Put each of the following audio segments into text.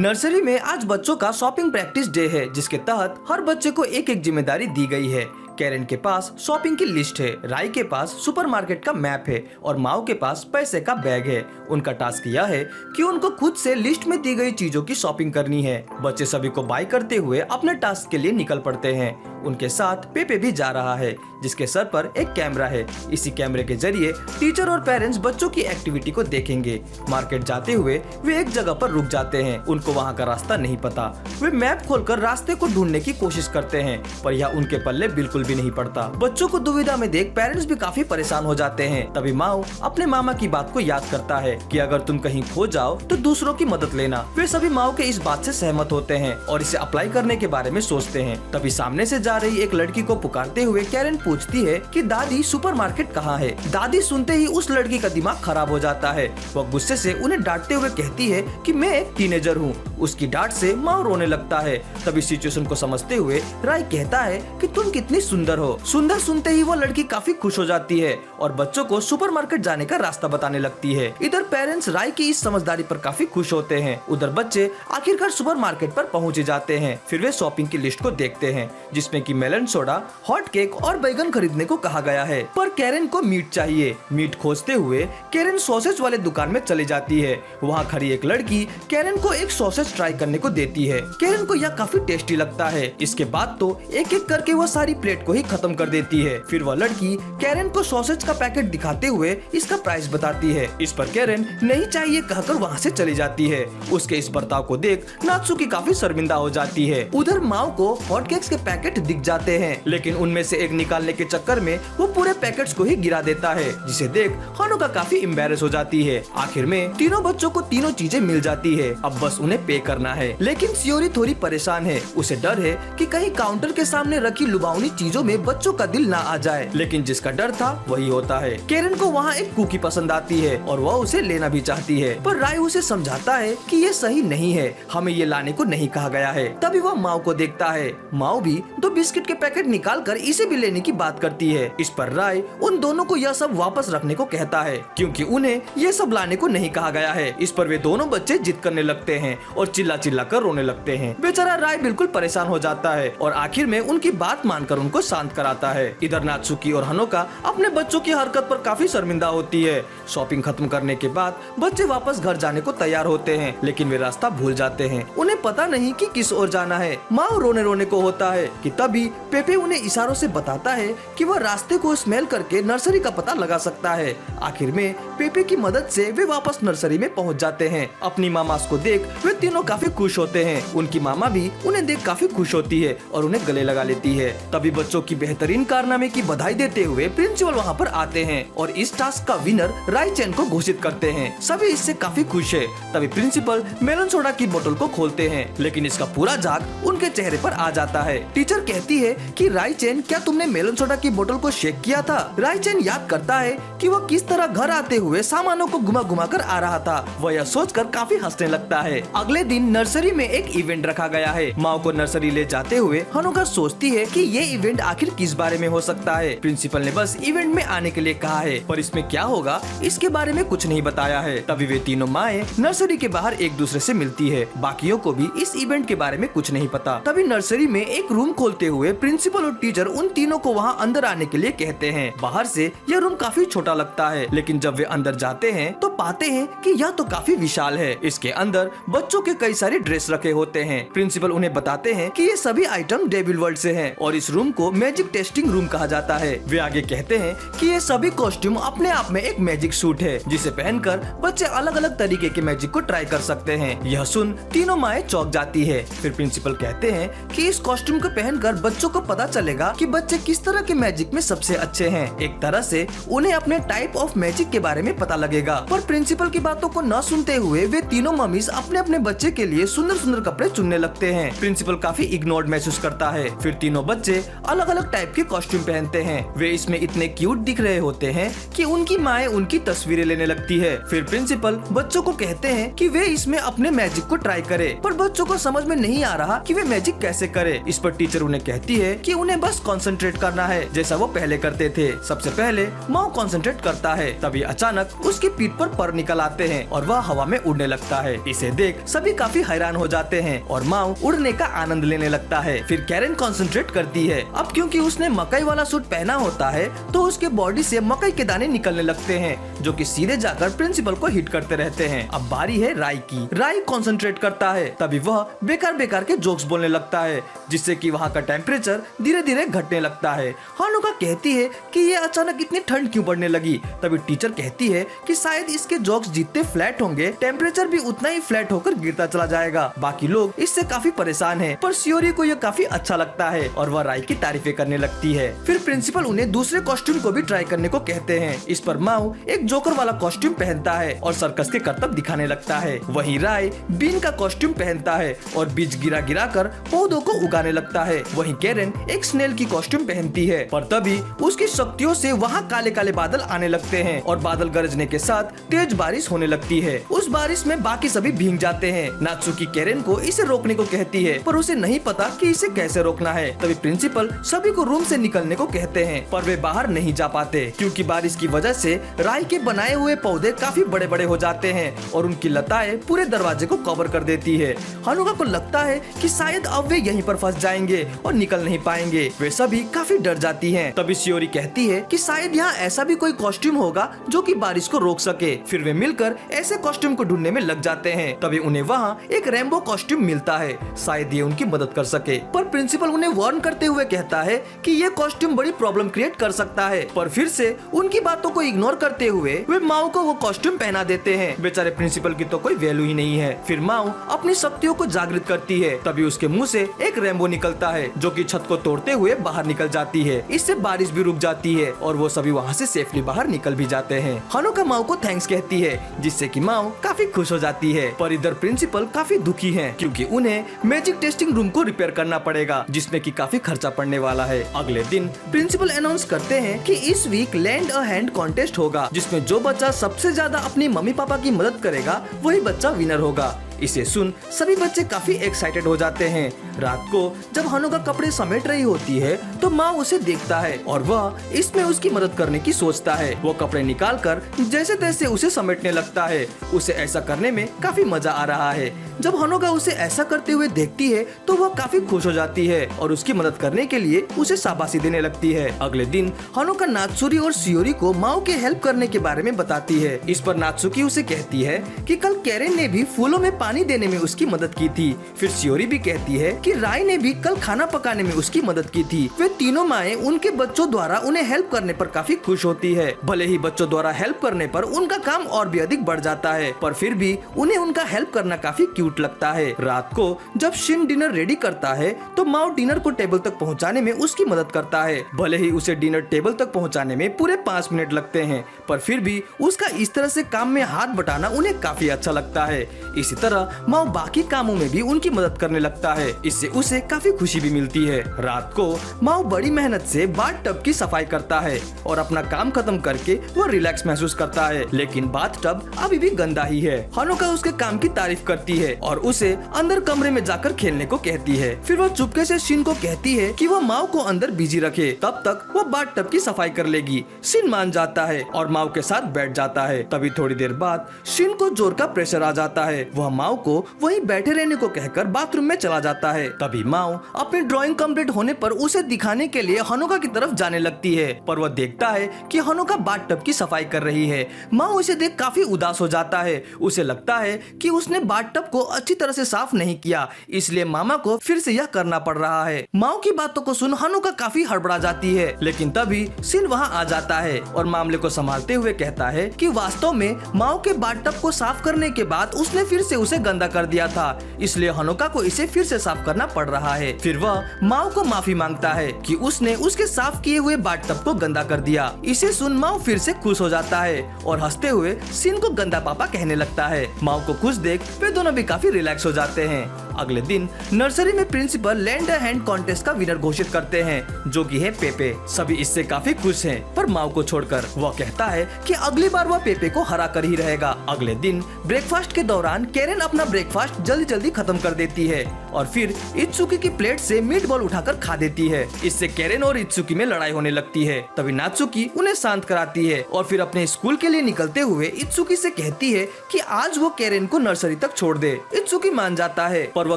Nursery में आज बच्चों का शॉपिंग प्रैक्टिस डे है, जिसके तहत हर बच्चे को एक एक जिम्मेदारी दी गई है। कैरन के पास शॉपिंग की लिस्ट है, राय के पास सुपरमार्केट का मैप है और माओ के पास पैसे का बैग है। उनका टास्क यह है कि उनको खुद से लिस्ट में दी गई चीजों की शॉपिंग करनी है। बच्चे सभी को बाय करते हुए अपने टास्क के लिए निकल पड़ते हैं। उनके साथ पेपे भी जा रहा है, जिसके सर पर एक कैमरा है। इसी कैमरे के जरिए टीचर और पेरेंट्स बच्चों की एक्टिविटी को देखेंगे। मार्केट जाते हुए वे एक जगह पर रुक जाते हैं। उनको वहाँ का रास्ता नहीं पता। वे मैप खोलकर रास्ते को ढूंढने की कोशिश करते हैं, पर यह उनके पल्ले बिल्कुल भी नहीं पड़ता। बच्चों को दुविधा में देख पेरेंट्स भी काफी परेशान हो जाते हैं। तभी माओ अपने मामा की बात को याद करता है कि अगर तुम कहीं खो जाओ तो दूसरों की मदद लेना। वे सभी माओ के इस बात से सहमत होते हैं और इसे अप्लाई करने के बारे में सोचते हैं। तभी सामने से जा रही एक लड़की को पुकारते हुए कैरन पूछती है कि दादी सुपरमार्केट कहाँ है। दादी सुनते ही उस लड़की का दिमाग खराब हो जाता है। वह गुस्से से उन्हें डांटते हुए कहती है कि मैं एक टीनेजर हूँ। उसकी डांट से माओ रोने लगता है। तभी सिचुएशन को समझते हुए राय कहता है कि तुम कितनी सुंदर हो। सुंदर सुनते ही वो लड़की काफी खुश हो जाती है और बच्चों को सुपरमार्केट जाने का रास्ता बताने लगती है। इधर पेरेंट्स राय की इस समझदारी पर काफी खुश होते हैं। उधर बच्चे आखिरकार सुपरमार्केट पर पहुँच जाते हैं। फिर वे शॉपिंग की लिस्ट को देखते हैं, जिसमें कि मेलन सोडा, हॉट केक और बैगन खरीदने को कहा गया है। पर कैरन को मीट चाहिए। मीट खोजते हुए कैरन सॉसेज वाले दुकान में चली जाती है। वहाँ खड़ी एक लड़की कैरन को एक सॉसेज ट्राई करने को देती है। कैरन को यह काफी टेस्टी लगता है। इसके बाद तो एक एक करके वह सारी प्लेट को ही खत्म कर देती है। फिर वह लड़की कैरन को सॉसेज का पैकेट दिखाते हुए इसका प्राइस बताती है। इस पर कैरन नहीं चाहिए कहकर वहाँ से चली जाती है। उसके इस बर्ताव को देख नात्सुकी काफी शर्मिंदा हो जाती है। उधर माओ को हॉट केक्स के पैकेट दिख जाते हैं, लेकिन उनमें से एक निकालने के चक्कर में वो पूरे पैकेट्स को ही गिरा देता है, जिसे देख हानुका काफी एम्बैरेस हो जाती है। आखिर में तीनों बच्चों को तीनों चीजें मिल जाती है। अब बस उन्हें पे करना है। लेकिन सियोरी थोड़ी परेशान है। उसे डर है कि कहीं काउंटर के सामने रखी लुभावनी चीजों में बच्चों का दिल ना आ जाए। लेकिन जिसका डर था वही होता है। कैरन को वहाँ एक कुकी पसंद आती है और वह उसे लेना भी चाहती है, पर राय उसे समझाता है कि ये सही नहीं है, हमें ये लाने को नहीं कहा गया है। तभी वह माओ को देखता है। माओ भी 2 बिस्किट के पैकेट निकालकर इसे भी लेने की बात करती है। इस पर राय उन दोनों को यह सब वापस रखने को कहता है, क्योंकि उन्हें ये सब लाने को नहीं कहा गया है। इस पर वे दोनों बच्चे जिद करने लगते हैं और चिल्ला चिल्ला कर रोने लगते हैं। बेचारा राय बिल्कुल परेशान हो जाता है और आखिर में उनकी बात मानकर उनको शांत कराता है। इधर नात्सुकी और हानुका अपने बच्चों की हरकत पर काफी शर्मिंदा होती है। शॉपिंग खत्म करने के बाद बच्चे वापस घर जाने को तैयार होते हैं, लेकिन वे रास्ता भूल जाते हैं। उन्हें पता नहीं कि किस ओर जाना है। माओ रोने रोने को होता है कि तभी पेपे उन्हें इशारों से बताता है कि वह रास्ते को स्मेल करके नर्सरी का पता लगा सकता है। आखिर में पेपे की मदद से वे वापस नर्सरी में पहुंच जाते हैं। अपनी मामास को देख वे तीनों काफी खुश होते हैं। उनकी मामा भी उन्हें देख काफी खुश होती है और उन्हें गले लगा लेती है। तभी बच्चों की बेहतरीन कारनामे की बधाई देते हुए प्रिंसिपल वहाँ पर आते हैं और इस टास्क का विनर राय चैन को घोषित करते हैं। सभी इससे काफी खुश है। तभी प्रिंसिपल मेलन सोडा की बोतल को खोलते हैं, लेकिन इसका पूरा झाग उनके चेहरे पर आ जाता है। टीचर कहती है कि राय चैन, क्या तुमने मेलन सोडा की बोतल को शेक किया था? राय चैन याद करता है कि वह किस तरह घर आते हुए सामानों को घुमा घुमा कर आ रहा था। वह यह सोचकर काफी हंसने लगता है। अगले दिन नर्सरी में एक इवेंट रखा गया है। माओ को नर्सरी ले जाते हुए हानुका सोचती है कि ये इवेंट आखिर किस बारे में हो सकता है। प्रिंसिपल ने बस इवेंट में आने के लिए कहा है, पर इसमें क्या होगा इसके बारे में कुछ नहीं बताया है। तभी वे तीनों माएं नर्सरी के बाहर एक दूसरे से मिलती है। बाकियों को भी इस इवेंट के बारे में कुछ नहीं पता। तभी नर्सरी में एक रूम खोलते हुए प्रिंसिपल और टीचर उन तीनों को वहाँ अंदर आने के लिए कहते हैं। बाहर से यह रूम काफी छोटा लगता है, लेकिन जब वे अंदर जाते हैं तो पाते हैं कि यह तो काफी विशाल है। इसके अंदर बच्चों के कई सारे ड्रेस रखे होते हैं। प्रिंसिपल उन्हें बताते हैं कि ये सभी आइटम डेविल वर्ल्ड से हैं और इस रूम को मैजिक टेस्टिंग रूम कहा जाता है। वे आगे कहते हैं कि ये सभी कॉस्ट्यूम अपने आप में एक मैजिक सूट है, जिसे पहनकर बच्चे अलग अलग तरीके के मैजिक को ट्राई कर सकते हैं। यह सुन तीनों माएं चौंक जाती है। फिर प्रिंसिपल कहते हैं कि इस कॉस्ट्यूम को पहनकर बच्चों को पता चलेगा कि बच्चे किस तरह के मैजिक में सबसे अच्छे हैं। एक तरह से उन्हें अपने टाइप ऑफ मैजिक के बारे में पता लगेगा। पर प्रिंसिपल की बातों को न सुनते हुए वे तीनों मम्मीज अपने अपने बच्चे के लिए सुंदर सुंदर कपड़े चुनने लगते हैं। प्रिंसिपल काफी इग्नोर्ड महसूस करता है। फिर तीनों बच्चे अलग अलग टाइप के कॉस्ट्यूम पहनते हैं। वे इसमें इतने क्यूट दिख रहे होते हैं कि उनकी माएं उनकी तस्वीरें लेने लगती है। फिर प्रिंसिपल बच्चों को कहते हैं कि वे इसमें अपने मैजिक को ट्राई करें, पर बच्चों को समझ में नहीं आ रहा कि वे मैजिक कैसे करे। इस पर टीचर उन्हें कहती है कि उन्हें बस कंसंट्रेट करना है जैसा वो पहले करते थे। सबसे पहले माओ कंसंट्रेट करता है, तभी अचानक उसकी पीठ पर पर निकल आते हैं और वह हवा में उड़ने लगता है। इसे देख सभी काफी हैरान हो जाते हैं और माओ उड़ने का आनंद लेने लगता है। फिर कैरन कंसंट्रेट करती है। अब क्योंकि उसने मकई वाला सूट पहना होता है तो उसके बॉडी से मकई के दाने निकलने लगते हैं जो कि सीधे जाकर प्रिंसिपल को हिट करते रहते हैं। अब बारी है राई की। राई कंसंट्रेट करता है, तभी वह बेकार बेकार के जोक्स बोलने लगता है जिससे कि वहाँ का टेम्परेचर धीरे धीरे घटने लगता है। हानुका कहती है कि ये अचानक इतनी ठंड क्यों बढ़ने लगी। तभी टीचर कहती है कि शायद इसके जोक्स जितने फ्लैट होंगे टेम्परेचर भी उतना ही फ्लैट होकर गिरता चला जाएगा। बाकी लोग इससे काफी परेशान हैं, पर शियोरी को यह काफी अच्छा लगता है और वह राई की तारीफें करने लगती है। फिर प्रिंसिपल उन्हें दूसरे कॉस्ट्यूम को भी ट्राई करने को कहते हैं। इस पर माओ एक जोकर वाला कॉस्ट्यूम पहनता है और सर्कस के करतब दिखाने लगता है। वहीं राय बीन का कॉस्ट्यूम पहनता है और बीज गिरा गिरा कर पौधों को उगाने लगता है। वहीं कैरन एक स्नेल की कॉस्ट्यूम पहनती है, पर तभी उसकी शक्तियों से वहाँ काले काले बादल आने लगते हैं और बादल गरजने के साथ तेज बारिश होने लगती है। उस बारिश में बाकी सभी भीग जाते हैं। नात्सुकी कैरन को इसे रोकने को कहती है, पर उसे नहीं पता कि इसे कैसे रोकना है। तभी प्रिंसिपल सभी को रूम से निकलने को कहते हैं, पर वे बाहर नहीं जा पाते क्योंकि बारिश की वजह से राई के बनाए हुए पौधे काफी बड़े बड़े हो जाते हैं और उनकी लताएं पूरे दरवाजे को कवर कर देती है। हानुका को लगता है कि शायद अब वे यहीं पर फंस जाएंगे और निकल नहीं पाएंगे। वे सभी काफी डर जाती हैं। तभी शियोरी कहती है कि शायद यहाँ ऐसा भी कोई कॉस्ट्यूम होगा जो कि बारिश को रोक सके। फिर वे मिलकर ऐसे कॉस्ट्यूम को ढूंढने में लग जाते हैं। तभी उन्हें वहाँ एक रेनबो कॉस्ट्यूम मिलता है, शायद ये उनकी मदद कर सके। पर प्रिंसिपल उन्हें वार्न करते हुए कहता है कि ये कॉस्ट्यूम बड़ी प्रॉब्लम क्रिएट कर सकता है। पर फिर से उनकी बातों को इग्नोर करते हुए वे माओ को वो कॉस्ट्यूम पहना देते हैं। बेचारे प्रिंसिपल की तो कोई वैल्यू ही नहीं है। फिर माओ अपनी शक्तियों को जागृत करती है, तभी उसके मुंह से एक रेनबो निकलता है जो कि छत को तोड़ते हुए बाहर निकल जाती है। इससे बारिश भी रुक जाती है और वो सभी वहाँ से सेफली बाहर निकल भी जाते हैं। हानुका माओ को थैंक्स कहती है जिससे कि माओ काफी खुश हो जाती है। पर इधर प्रिंसिपल काफी दुखी है क्योंकि उन्हें मैजिक टेस्टिंग रूम को रिपेयर करना पड़ेगा जिसमें कि काफी खर्चा पड़ने वाला है। अगले दिन प्रिंसिपल अनाउंस करते हैं कि इस week lend a hand contest होगा जिसमें जो बच्चा सबसे ज्यादा अपनी मम्मी पापा की मदद करेगा वही बच्चा विनर होगा। इसे सुन सभी बच्चे काफी एक्साइटेड हो जाते हैं। रात को जब हानुका कपड़े समेट रही होती है तो माँ उसे देखता है और वह इसमें उसकी मदद करने की सोचता है। वो कपड़े निकालकर जैसे तैसे उसे समेटने लगता है। उसे ऐसा करने में काफी मजा आ रहा है। जब हानुका उसे ऐसा करते हुए देखती है तो वह काफी खुश हो जाती है और उसकी मदद करने के लिए उसे शाबाशी देने लगती है। अगले दिन हानुका नात्सुरी और शियोरी को माओ के हेल्प करने के बारे में बताती है। इस पर नात्सुकी उसे कहती है कि कल कैरन ने भी फूलों में पानी देने में उसकी मदद की थी। फिर शियोरी भी कहती है कि राय ने भी कल खाना पकाने में उसकी मदद की थी। वे तीनों माएं उनके बच्चों द्वारा उन्हें हेल्प करने पर काफी खुश होती है। भले ही बच्चों द्वारा हेल्प करने पर उनका काम और भी अधिक बढ़ जाता है, पर फिर भी उन्हें उनका हेल्प करना काफी क्यूट लगता है। रात को जब शिन डिनर रेडी करता है तो माओ डिनर को टेबल तक पहुंचाने में उसकी मदद करता है। भले ही उसे डिनर टेबल तक पहुंचाने में पूरे 5 मिनट लगते हैं, पर फिर भी उसका इस तरह से काम में हाथ बटाना उन्हें काफी अच्छा लगता है। इसी तरह माओ बाकी कामों में भी उनकी मदद करने लगता है। इससे उसे काफी खुशी भी मिलती है। रात को माओ बड़ी मेहनत से बाथ टब की सफाई करता है और अपना काम खत्म करके वो रिलैक्स महसूस करता है, लेकिन बाथ टब अभी भी गंदा ही है। हानुका उसके काम की तारीफ करती है और उसे अंदर कमरे में जाकर खेलने को कहती है। फिर वो चुपके से शिन को कहती है कि वो माओ को अंदर बिजी रखे, तब तक वो बाथ टब की सफाई कर लेगी। शिन मान जाता है और माओ के साथ बैठ जाता है। तभी थोड़ी देर बाद शिन को जोर का प्रेशर आ जाता है। वह माओ को वहीं बैठे रहने को कहकर बाथरूम में चला जाता है। तभी माओ अपनी ड्राइंग कंप्लीट होने पर उसे दिखाने के लिए हानुका की तरफ जाने लगती है, पर वह देखता है कि हानुका बाथ टब की सफाई कर रही है। माओ इसे देख काफी उदास हो जाता है। उसे लगता है कि उसने बाथ टब को अच्छी तरह से साफ नहीं किया, इसलिए मामा को फिर से यह करना पड़ रहा है। माओ की बातों को सुन हानुका काफी हड़बड़ा जाती है, लेकिन तभी शिन वहाँ आ जाता है और मामले को संभालते हुए कहता है कि वास्तव में माओ के बाथ टब को साफ करने के बाद उसने फिर से उसे गंदा कर दिया था, इसलिए हानुका को इसे फिर से साफ करना पड़ रहा है। फिर वह माओ को माफी मांगता है कि उसने उसके साफ किए हुए बाथ टब को गंदा कर दिया। इसे सुन माओ फिर से खुश हो जाता है और हंसते हुए शिन को गंदा पापा कहने लगता है। माओ को खुश देख वे दोनों भी काफी रिलैक्स हो जाते हैं। अगले दिन नर्सरी में principal lend a hand contest का विनर घोषित करते हैं, जो कि है पेपे। सभी इससे काफी खुश हैं, पर माओ को छोड़कर। वह कहता है कि अगली बार वह पेपे को हरा कर ही रहेगा। अगले दिन ब्रेकफास्ट के दौरान कैरेन अपना ब्रेकफास्ट जल्दी जल्दी खत्म कर देती है और फिर इत्सुकी की प्लेट से मीट बॉल उठाकर खा देती है। इससे कैरेन और इत्सुकी में लड़ाई होने लगती है। तभी नात्सुकी उन्हें शांत कराती है और फिर अपने स्कूल के लिए निकलते हुए इत्सुकी से कहती है कि आज वो कैरेन को नर्सरी तक छोड़ दे। इत्सुकी मान जाता है, पर वह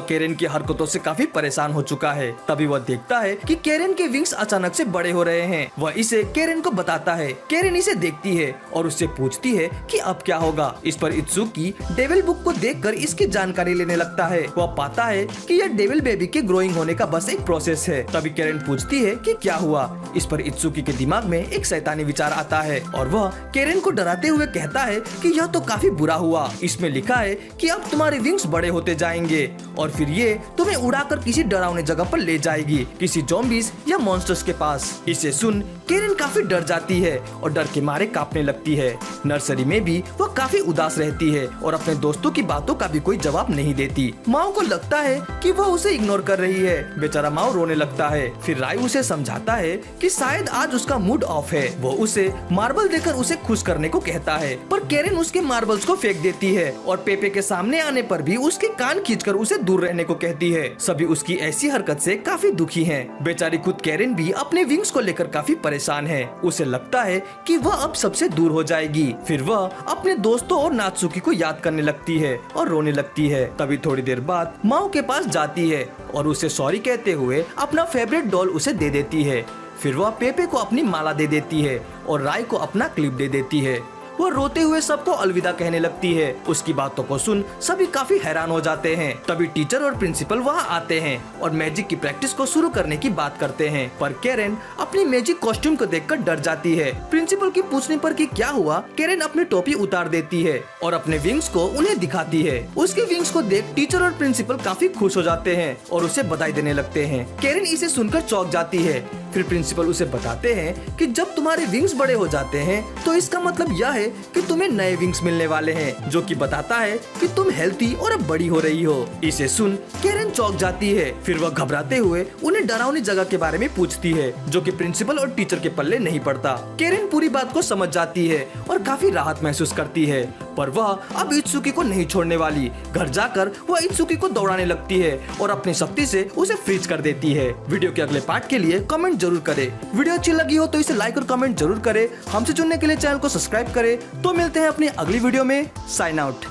कैरेन की हरकतों से काफी परेशान हो चुका है। तभी वह देखता है कि कैरेन के विंग्स अचानक से बड़े हो रहे हैं। वह इसे कैरेन को बताता है। कैरेन इसे देखती है और उससे पूछती है कि अब क्या होगा। इस पर इत्सुकी डेविल बुक को देखकर इसकी जानकारी लेने लगता है। वह पाता है कि यह डेविल बेबी के ग्रोइंग होने का बस एक प्रोसेस है। तभी कैरेन पूछती है कि क्या हुआ। इस पर इत्सुकी के दिमाग में एक शैतानी विचार आता है और वह कैरेन को डराते हुए कहता है कि यह तो काफी बुरा हुआ। इसमें लिखा है कि अब तुम्हारे विंग्स बड़े होते जाएंगे और फिर ये तुम्हें उड़ाकर किसी डरावने जगह पर ले जाएगी, किसी ज़ॉम्बीज या मॉन्स्टर्स के पास। इसे सुन कैरेन काफी डर जाती है और डर के मारे कांपने लगती है। नर्सरी में भी वह काफी उदास रहती है और अपने दोस्तों की बातों का भी कोई जवाब नहीं देती। माओ को लगता है कि वह उसे इग्नोर कर रही है। बेचारा माओ रोने लगता है। फिर राय उसे समझाता है कि शायद आज उसका मूड ऑफ है। वो उसे मार्बल देकर उसे खुश करने को कहता है, पर कैरेन उसके मार्बल्स को फेंक देती है और पेपे के सामने आने पर भी उसके कान खींचकर उसे दूर रहने को कहती है। सभी उसकी ऐसी हरकत से काफी दुखी हैं। बेचारी खुद कैरेन भी अपने विंग्स को लेकर काफी परेशान है। उसे लगता है कि वह अब सबसे दूर हो जाएगी। फिर वह अपने दोस्तों और नात्सुकी को याद करने लगती है और रोने लगती है। तभी थोड़ी देर बाद माओ के पास जाती है और उसे सॉरी कहते हुए अपना फेवरेट डॉल उसे दे देती है। फिर वह पेपे को अपनी माला दे देती है और राय को अपना क्लिप दे देती है। वो रोते हुए सबको अलविदा कहने लगती है। उसकी बातों को सुन सभी काफी हैरान हो जाते हैं। तभी टीचर और प्रिंसिपल वहाँ आते हैं और मैजिक की प्रैक्टिस को शुरू करने की बात करते हैं, पर कैरेन अपनी मैजिक कॉस्ट्यूम को देखकर डर जाती है। प्रिंसिपल की पूछने पर कि क्या हुआ, कैरेन अपनी टोपी उतार देती है और अपने विंग्स को उन्हें दिखाती है। उसके विंग्स को देख टीचर और प्रिंसिपल काफी खुश हो जाते हैं और उसे बधाई देने लगते हैं। कैरेन इसे सुनकर चौंक जाती है। फिर प्रिंसिपल उसे बताते हैं कि जब तुम्हारे विंग्स बड़े हो जाते हैं तो इसका मतलब यह है कि तुम्हें नए विंग्स मिलने वाले हैं, जो कि बताता है कि तुम हेल्थी और अब बड़ी हो रही हो। इसे सुन कैरेन चौंक जाती है। फिर वह घबराते हुए उन्हें डरावनी जगह के बारे में पूछती है, जो कि प्रिंसिपल और टीचर के पल्ले नहीं पड़ता। कैरेन पूरी बात को समझ जाती है और काफी राहत महसूस करती है, पर वह अब इत्सुकी को नहीं छोड़ने वाली। घर जाकर वह इत्सुकी को दौड़ाने लगती है और अपनी शक्ति से उसे फ्रीज कर देती है। वीडियो के अगले पार्ट के लिए कमेंट जरूर करें। वीडियो अच्छी लगी हो तो इसे लाइक और कमेंट जरूर करें। हमसे जुड़ने के लिए चैनल को सब्सक्राइब करें। तो मिलते हैं अपनी अगली वीडियो में। Sign out.